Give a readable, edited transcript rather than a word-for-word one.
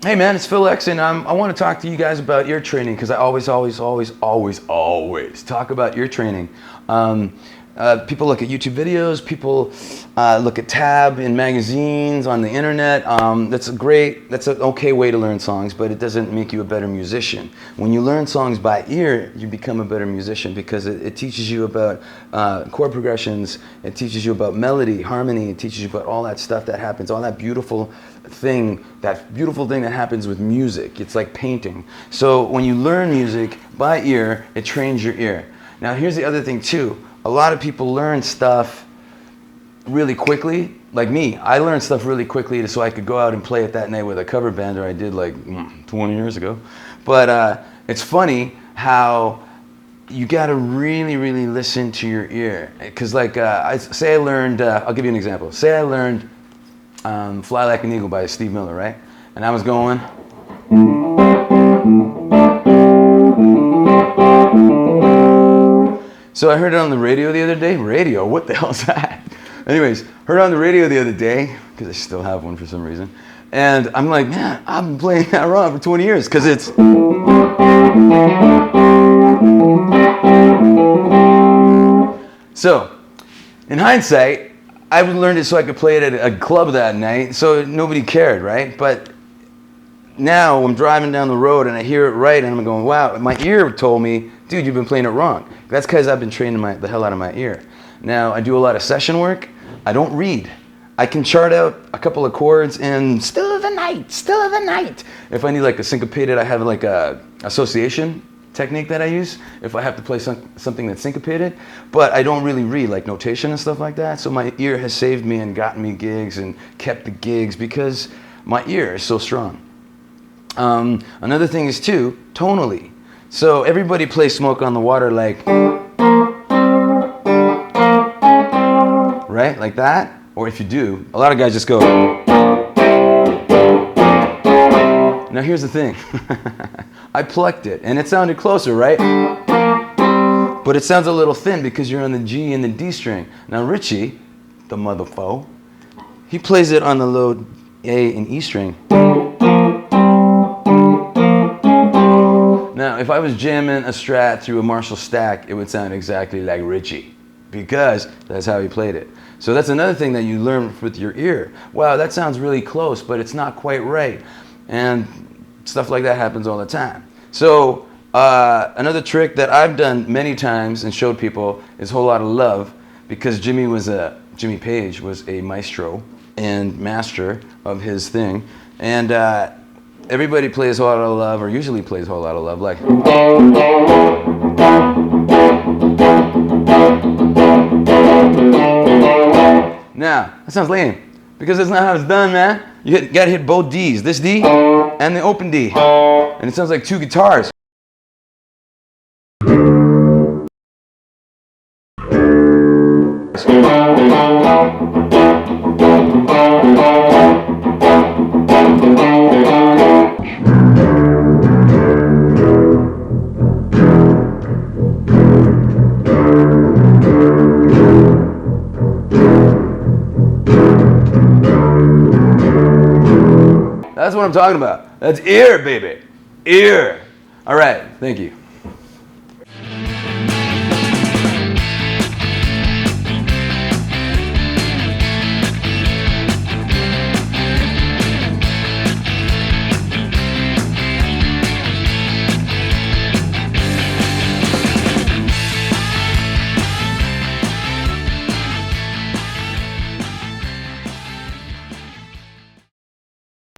Hey man, it's Phil X, and I want to talk to you guys about ear training because I always talk about ear training. People look at YouTube videos, people look at tab in magazines, on the internet. That's an okay way to learn songs, but it doesn't make you a better musician. When you learn songs by ear, you become a better musician because it teaches you about chord progressions, it teaches you about melody, harmony, it teaches you about all that stuff that happens, all that beautiful thing that happens with music. It's like painting. So when you learn music by ear, it trains your ear. Now here's the other thing too. A lot of people learn stuff really quickly. Like me, I learned stuff really quickly so I could go out and play it that night with a cover band, or I did like 20 years ago. But it's funny how you got to really listen to your ear. Because like, I learned, I'll give you an example. Say I learned Fly Like an Eagle by Steve Miller, right? And I was going. So I heard it on the radio the other day. Radio, what the hell's that? Anyways, heard it on the radio the other day, because I still have one for some reason. And I'm like, man, I've been playing that wrong for 20 years, because it's. So, in hindsight, I learned it so I could play it at a club that night, so nobody cared, right? But now I'm driving down the road and I hear it right, and I'm going, wow, my ear told me, dude, you've been playing it wrong. That's because I've been training the hell out of my ear. Now, I do a lot of session work. I don't read. I can chart out a couple of chords and still of the night. If I need like a syncopated, I have like a association technique that I use if I have to play something that's syncopated, but I don't really read like notation and stuff like that. So my ear has saved me and gotten me gigs and kept the gigs because my ear is so strong. Another thing is too, tonally. So everybody plays Smoke on the Water like, right, like that. Or if you do, a lot of guys just go. Now here's the thing. I plucked it and it sounded closer, right? But it sounds a little thin because you're on the G and the D string. Now Richie, the motherfucker, he plays it on the low A and E string. Now if I was jamming a Strat through a Marshall stack, it would sound exactly like Richie because that's how he played it. So that's another thing that you learn with your ear. Wow, that sounds really close, but it's not quite right. And stuff like that happens all the time. So another trick that I've done many times and showed people is Whole Lotta Love, because Jimmy Page was a maestro and master of his thing. And everybody plays Whole Lotta Love, or usually plays Whole Lotta Love, like. Now, that sounds lame, because that's not how it's done, man. You gotta hit both Ds, this D and the open D. And it sounds like two guitars. That's what I'm talking about. That's ear, baby. Ear. All right, thank you.